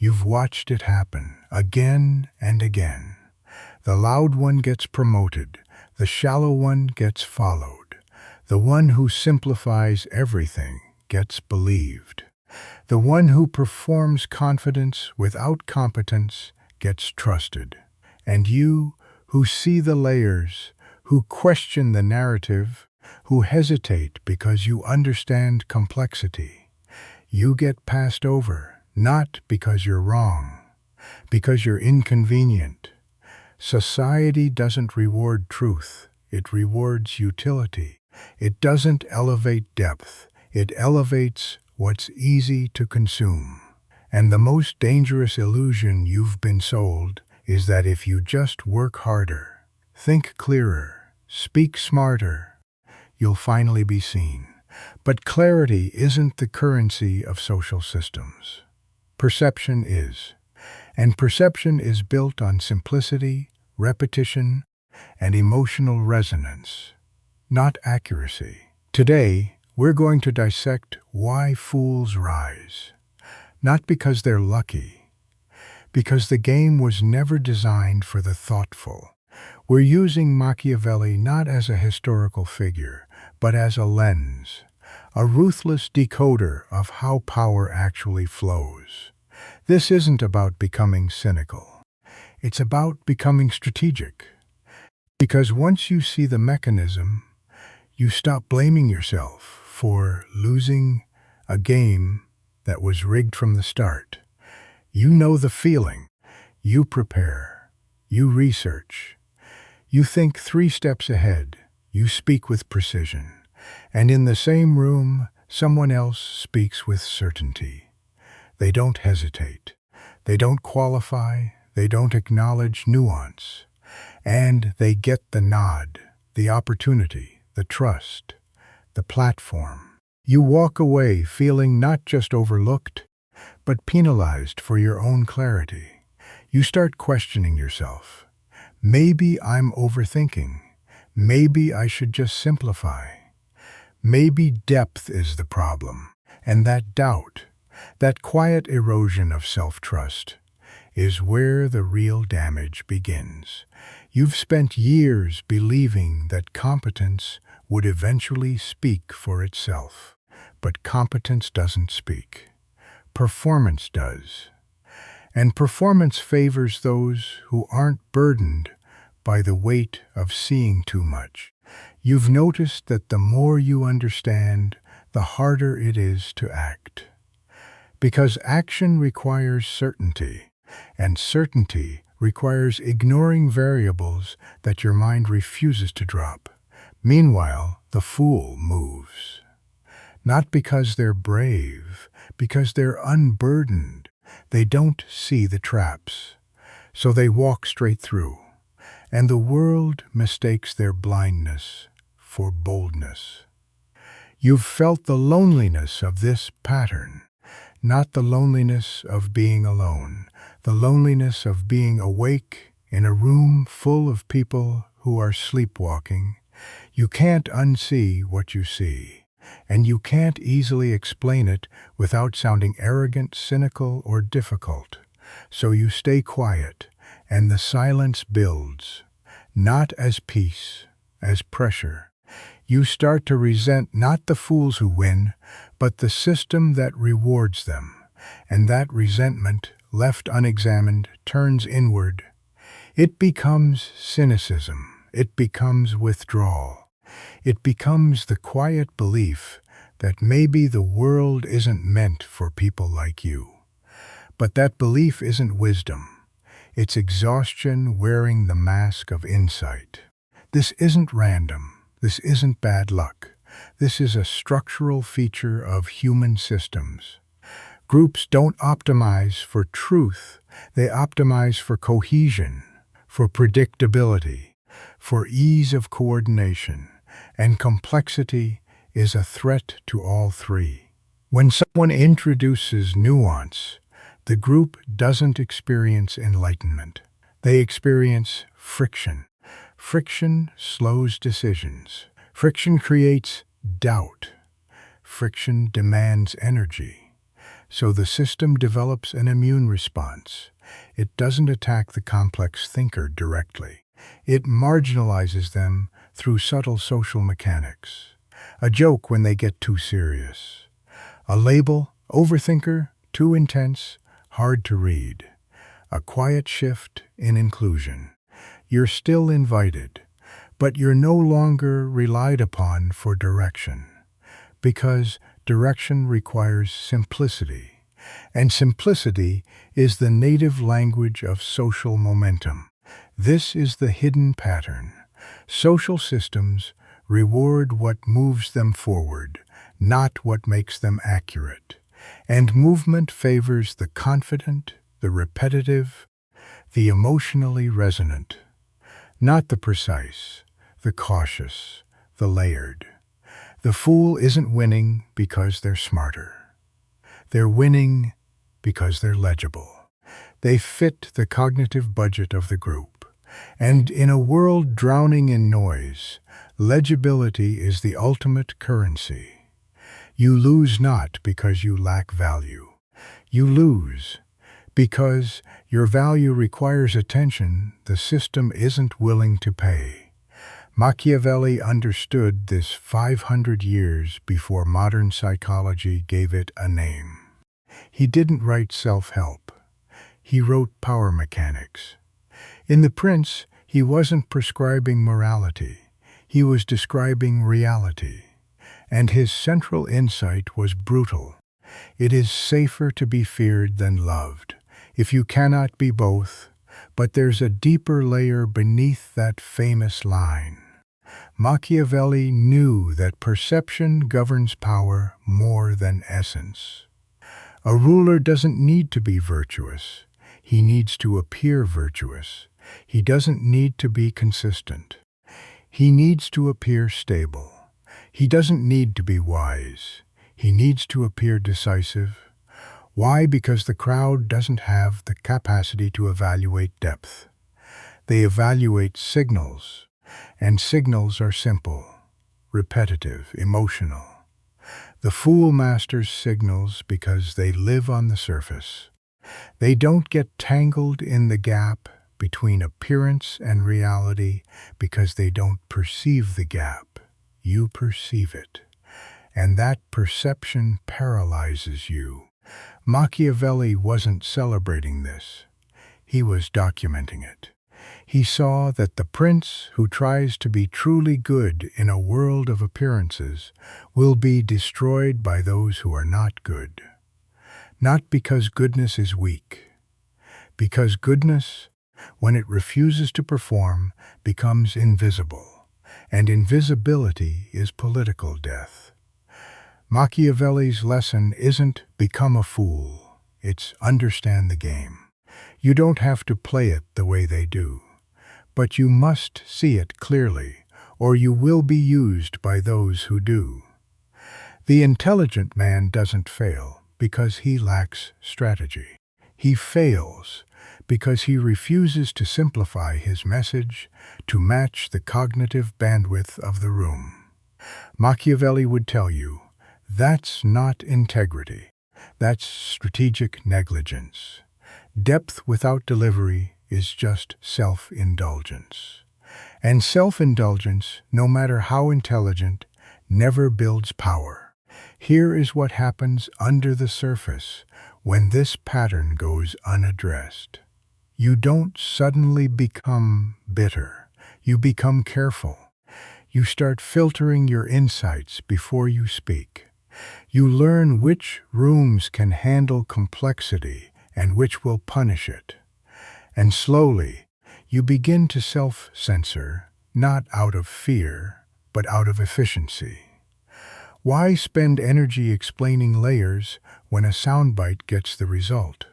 You've watched it happen again and again. The loud one gets promoted, the shallow one gets followed. The one who simplifies everything gets believed. The one who performs confidence without competence gets trusted. And you, who see the layers, who question the narrative, who hesitate because you understand complexity, you get passed over, not because you're wrong, because you're inconvenient. Society doesn't reward truth, it rewards utility. It doesn't elevate depth, it elevates what's easy to consume. And the most dangerous illusion you've been sold is that if you just work harder, think clearer, speak smarter, you'll finally be seen. But clarity isn't the currency of social systems. Perception is. And perception is built on simplicity, repetition, and emotional resonance, not accuracy. Today, we're going to dissect why fools rise. Not because they're lucky, because the game was never designed for the thoughtful. We're using Machiavelli not as a historical figure, but as a lens, a ruthless decoder of how power actually flows. This isn't about becoming cynical. It's about becoming strategic. Because once you see the mechanism, you stop blaming yourself for losing a game that was rigged from the start. You know the feeling. You prepare. You research. You think 3 steps ahead. You speak with precision. And in the same room, someone else speaks with certainty. They don't hesitate. They don't qualify. They don't acknowledge nuance. And they get the nod, the opportunity, the trust, the platform. You walk away feeling not just overlooked, but penalized for your own clarity. You start questioning yourself. Maybe I'm overthinking. Maybe I should just simplify. Maybe depth is the problem. And that doubt, that quiet erosion of self-trust, is where the real damage begins. You've spent years believing that competence would eventually speak for itself. But competence doesn't speak. Performance does. And performance favors those who aren't burdened by the weight of seeing too much. You've noticed that the more you understand, the harder it is to act. Because action requires certainty, and certainty requires ignoring variables that your mind refuses to drop. Meanwhile, the fool moves. Not because they're brave, because they're unburdened. They don't see the traps, so they walk straight through. And the world mistakes their blindness for boldness. You've felt the loneliness of this pattern, not the loneliness of being alone, the loneliness of being awake in a room full of people who are sleepwalking. You can't unsee what you see, and you can't easily explain it without sounding arrogant, cynical, or difficult. So you stay quiet, and the silence builds, not as peace, as pressure. You start to resent not the fools who win, but the system that rewards them. And that resentment, left unexamined, turns inward. It becomes cynicism. It becomes withdrawal. It becomes the quiet belief that maybe the world isn't meant for people like you. But that belief isn't wisdom. It's exhaustion wearing the mask of insight. This isn't random. This isn't bad luck. This is a structural feature of human systems. Groups don't optimize for truth. They optimize for cohesion, for predictability, for ease of coordination, and complexity is a threat to all three. When someone introduces nuance, the group doesn't experience enlightenment. They experience friction. Friction slows decisions. Friction creates doubt. Friction demands energy. So the system develops an immune response. It doesn't attack the complex thinker directly. It marginalizes them through subtle social mechanics. A joke when they get too serious. A label, overthinker, too intense, hard to read. A quiet shift in inclusion. You're still invited, but you're no longer relied upon for direction. Because direction requires simplicity, and simplicity is the native language of social momentum. This is the hidden pattern. Social systems reward what moves them forward, not what makes them accurate. And movement favors the confident, the repetitive, the emotionally resonant, not the precise, the cautious, the layered. The fool isn't winning because they're smarter. They're winning because they're legible. They fit the cognitive budget of the group. And in a world drowning in noise, legibility is the ultimate currency. You lose not because you lack value. You lose because your value requires attention the system isn't willing to pay. Machiavelli understood this 500 years before modern psychology gave it a name. He didn't write self-help. He wrote power mechanics. In The Prince, he wasn't prescribing morality. He was describing reality. And his central insight was brutal. It is safer to be feared than loved, if you cannot be both. But there's a deeper layer beneath that famous line. Machiavelli knew that perception governs power more than essence. A ruler doesn't need to be virtuous. He needs to appear virtuous. He doesn't need to be consistent. He needs to appear stable. He doesn't need to be wise. He needs to appear decisive. Why? Because the crowd doesn't have the capacity to evaluate depth. They evaluate signals, and signals are simple, repetitive, emotional. The fool masters signals because they live on the surface. They don't get tangled in the gap between appearance and reality because they don't perceive the gap. You perceive it. And that perception paralyzes you. Machiavelli wasn't celebrating this. He was documenting it. He saw that the prince who tries to be truly good in a world of appearances will be destroyed by those who are not good. Not because goodness is weak. Because goodness, when it refuses to perform, becomes invisible. And invisibility is political death. Machiavelli's lesson isn't become a fool, it's understand the game. You don't have to play it the way they do, but you must see it clearly, or you will be used by those who do. The intelligent man doesn't fail because he lacks strategy. He fails because he refuses to simplify his message to match the cognitive bandwidth of the room. Machiavelli would tell you, that's not integrity. That's strategic negligence. Depth without delivery is just self-indulgence. And self-indulgence, no matter how intelligent, never builds power. Here is what happens under the surface when this pattern goes unaddressed. You don't suddenly become bitter. You become careful. You start filtering your insights before you speak. You learn which rooms can handle complexity and which will punish it. And slowly, you begin to self-censor, not out of fear, but out of efficiency. Why spend energy explaining layers when a soundbite gets the result?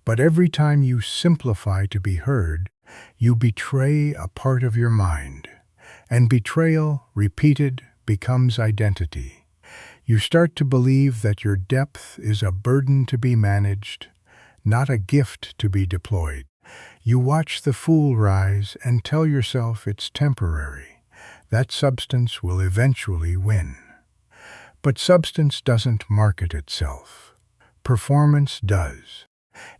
But every time you simplify to be heard, you betray a part of your mind. And betrayal, repeated, becomes identity. You start to believe that your depth is a burden to be managed, not a gift to be deployed. You watch the fool rise and tell yourself it's temporary. That substance will eventually win. But substance doesn't market itself. Performance does.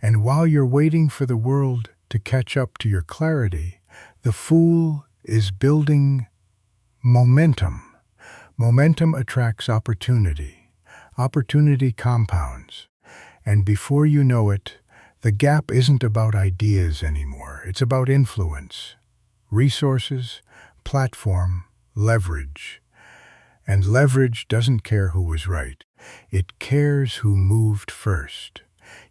And while you're waiting for the world to catch up to your clarity, the fool is building momentum. Momentum attracts opportunity. Opportunity compounds. And before you know it, the gap isn't about ideas anymore. It's about influence, resources, platform, leverage. And leverage doesn't care who was right. It cares who moved first.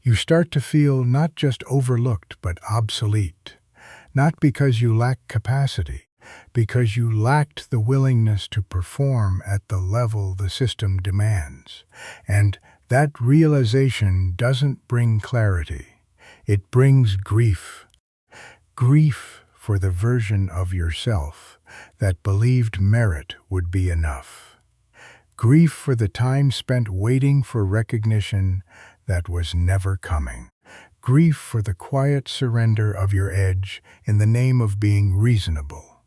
You start to feel not just overlooked, but obsolete. Not because you lack capacity, because you lacked the willingness to perform at the level the system demands. And that realization doesn't bring clarity. It brings grief. Grief for the version of yourself that believed merit would be enough. Grief for the time spent waiting for recognition that was never coming. Grief for the quiet surrender of your edge in the name of being reasonable.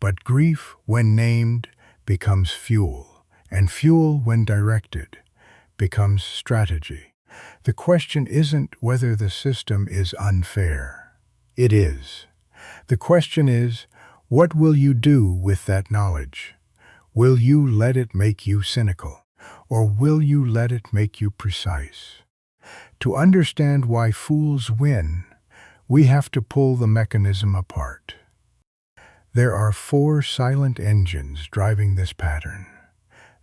But grief, when named, becomes fuel, and fuel, when directed, becomes strategy. The question isn't whether the system is unfair. It is. The question is, what will you do with that knowledge? Will you let it make you cynical, or will you let it make you precise? To understand why fools win, we have to pull the mechanism apart. There are 4 silent engines driving this pattern.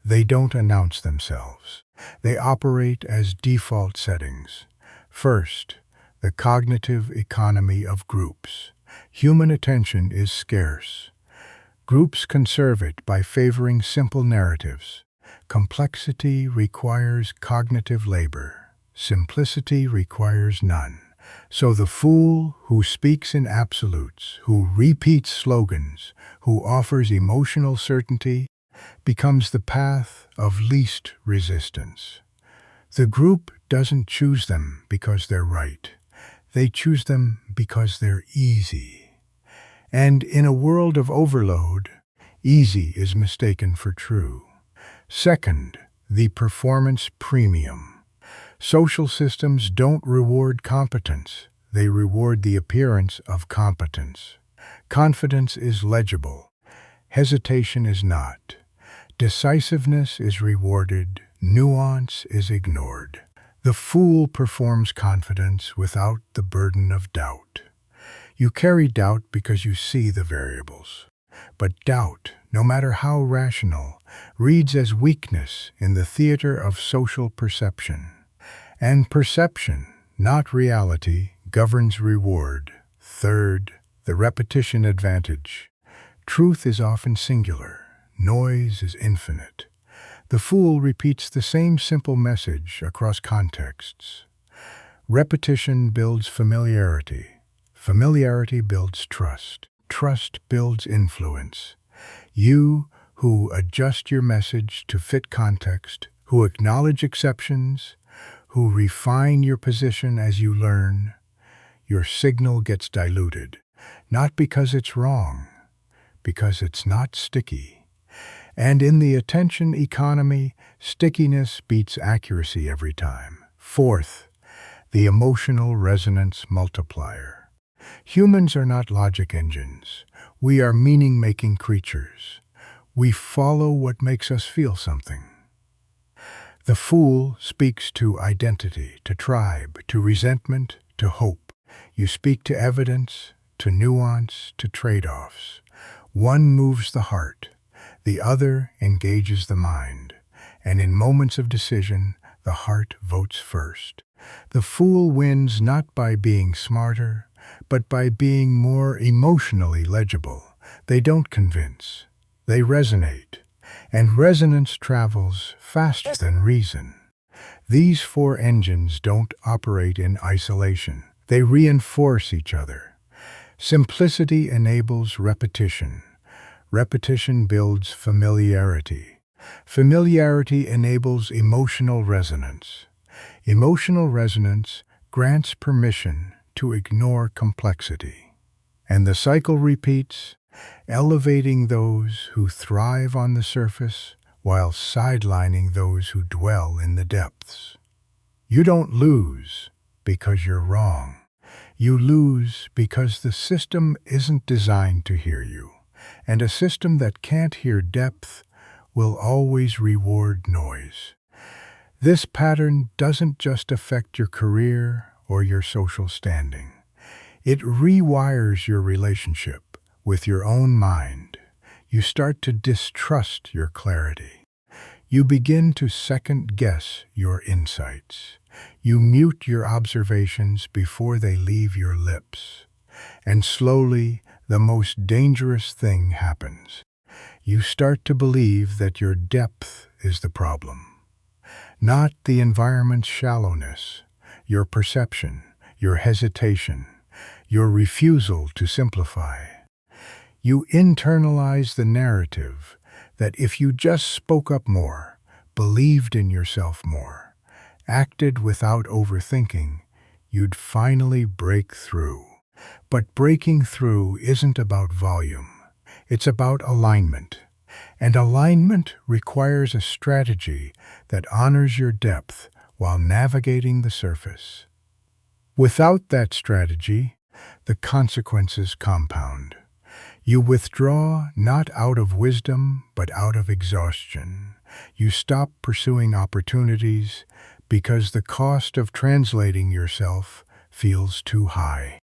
They don't announce themselves. They operate as default settings. First, the cognitive economy of groups. Human attention is scarce. Groups conserve it by favoring simple narratives. Complexity requires cognitive labor. Simplicity requires none. So the fool who speaks in absolutes, who repeats slogans, who offers emotional certainty, becomes the path of least resistance. The group doesn't choose them because they're right. They choose them because they're easy. And in a world of overload, easy is mistaken for true. Second, the performance premium. Social systems don't reward competence. They reward the appearance of competence. Confidence is legible. Hesitation is not. Decisiveness is rewarded. Nuance is ignored. The fool performs confidence without the burden of doubt. You carry doubt because you see the variables. But doubt, no matter how rational, reads as weakness in the theater of social perception. And perception, not reality, governs reward. Third, the repetition advantage. Truth is often singular. Noise is infinite. The fool repeats the same simple message across contexts. Repetition builds familiarity. Familiarity builds trust. Trust builds influence. You who adjust your message to fit context, who acknowledge exceptions, who refine your position as you learn, your signal gets diluted. Not because it's wrong, because it's not sticky. And in the attention economy, stickiness beats accuracy every time. Fourth, the emotional resonance multiplier. Humans are not logic engines. We are meaning-making creatures. We follow what makes us feel something. The fool speaks to identity, to tribe, to resentment, to hope. You speak to evidence, to nuance, to trade-offs. One moves the heart, the other engages the mind. And in moments of decision, the heart votes first. The fool wins not by being smarter, but by being more emotionally legible. They don't convince. They resonate. And resonance travels faster than reason. These 4 engines don't operate in isolation. They reinforce each other. Simplicity enables repetition. Repetition builds familiarity. Familiarity enables emotional resonance. Emotional resonance grants permission to ignore complexity. And the cycle repeats, elevating those who thrive on the surface while sidelining those who dwell in the depths. You don't lose because you're wrong. You lose because the system isn't designed to hear you, and a system that can't hear depth will always reward noise. This pattern doesn't just affect your career or your social standing. It rewires your relationship with your own mind. You start to distrust your clarity. You begin to second-guess your insights. You mute your observations before they leave your lips. And slowly, the most dangerous thing happens. You start to believe that your depth is the problem, not the environment's shallowness, your perception, your hesitation, your refusal to simplify. You internalize the narrative that if you just spoke up more, believed in yourself more, acted without overthinking, you'd finally break through. But breaking through isn't about volume. It's about alignment. And alignment requires a strategy that honors your depth while navigating the surface. Without that strategy, the consequences compound. You withdraw not out of wisdom, but out of exhaustion. You stop pursuing opportunities because the cost of translating yourself feels too high.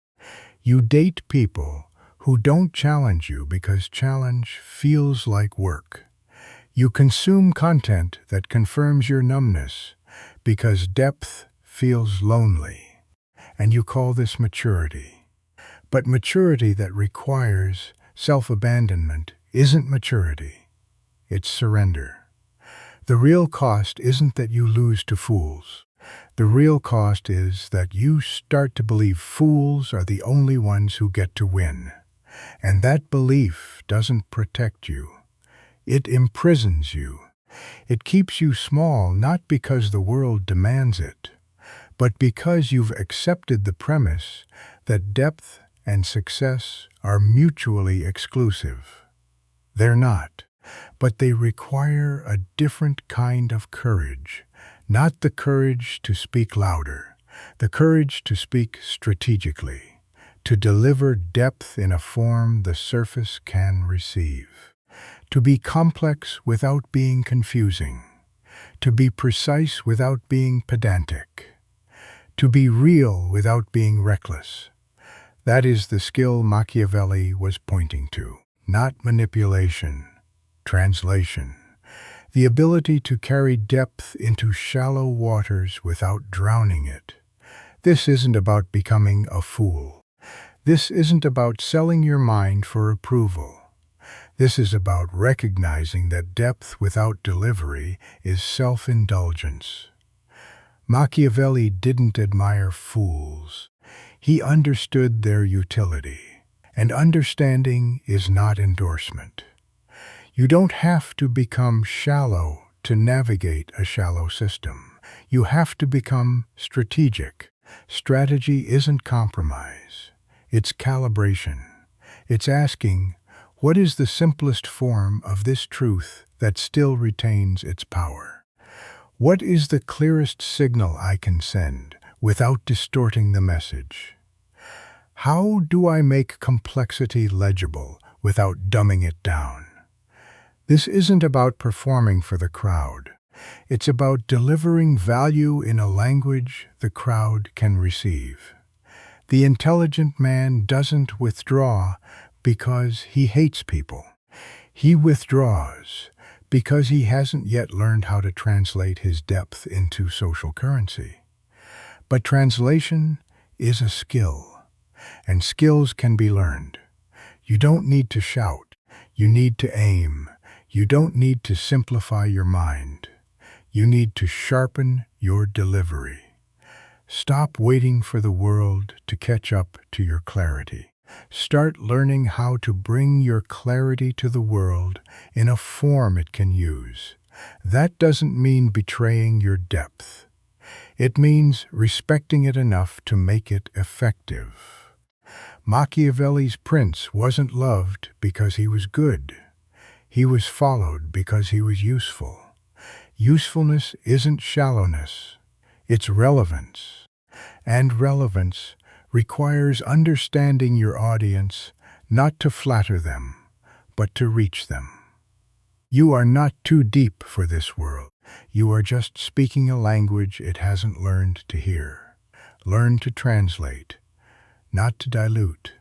You date people who don't challenge you because challenge feels like work. You consume content that confirms your numbness because depth feels lonely. And you call this maturity. But maturity that requires self-abandonment isn't maturity. It's surrender. The real cost isn't that you lose to fools. The real cost is that you start to believe fools are the only ones who get to win. And that belief doesn't protect you. It imprisons you. It keeps you small not because the world demands it, but because you've accepted the premise that depth and success are mutually exclusive. They're not, but they require a different kind of courage, not the courage to speak louder, the courage to speak strategically, to deliver depth in a form the surface can receive, to be complex without being confusing, to be precise without being pedantic, to be real without being reckless. That is the skill Machiavelli was pointing to, not manipulation, translation. The ability to carry depth into shallow waters without drowning it. This isn't about becoming a fool. This isn't about selling your mind for approval. This is about recognizing that depth without delivery is self-indulgence. Machiavelli didn't admire fools. He understood their utility. And understanding is not endorsement. You don't have to become shallow to navigate a shallow system. You have to become strategic. Strategy isn't compromise. It's calibration. It's asking, what is the simplest form of this truth that still retains its power? What is the clearest signal I can send without distorting the message? How do I make complexity legible without dumbing it down? This isn't about performing for the crowd. It's about delivering value in a language the crowd can receive. The intelligent man doesn't withdraw because he hates people. He withdraws because he hasn't yet learned how to translate his depth into social currency. But translation is a skill, and skills can be learned. You don't need to shout. You need to aim. You don't need to simplify your mind. You need to sharpen your delivery. Stop waiting for the world to catch up to your clarity. Start learning how to bring your clarity to the world in a form it can use. That doesn't mean betraying your depth. It means respecting it enough to make it effective. Machiavelli's prince wasn't loved because he was good. He was followed because he was useful. Usefulness isn't shallowness. It's relevance. And relevance requires understanding your audience, not to flatter them, but to reach them. You are not too deep for this world. You are just speaking a language it hasn't learned to hear. Learn to translate, not to dilute.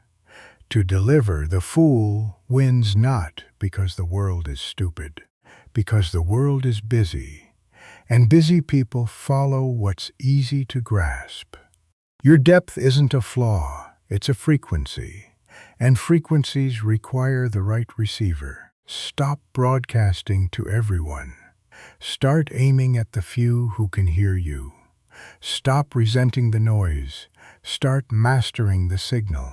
To deliver, the fool wins not because the world is stupid, because the world is busy, and busy people follow what's easy to grasp. Your depth isn't a flaw, it's a frequency, and frequencies require the right receiver. Stop broadcasting to everyone. Start aiming at the few who can hear you. Stop resenting the noise. Start mastering the signal.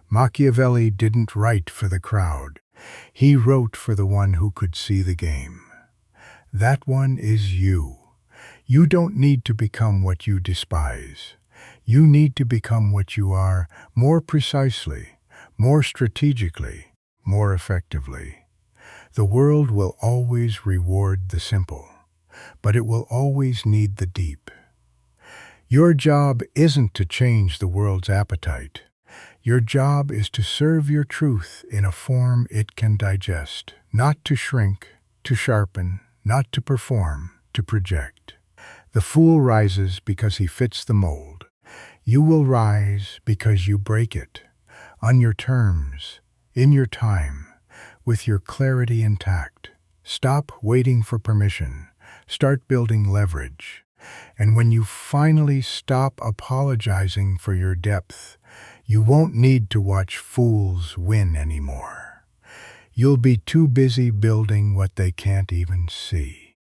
Machiavelli didn't write for the crowd. He wrote for the one who could see the game. That one is you. You don't need to become what you despise. You need to become what you are, more precisely, more strategically, more effectively. The world will always reward the simple, but it will always need the deep. Your job isn't to change the world's appetite. Your job is to serve your truth in a form it can digest, not to shrink, to sharpen, not to perform, to project. The fool rises because he fits the mold. You will rise because you break it, on your terms, in your time, with your clarity intact. Stop waiting for permission. Start building leverage. And when you finally stop apologizing for your depth, you won't need to watch fools win anymore. You'll be too busy building what they can't even see.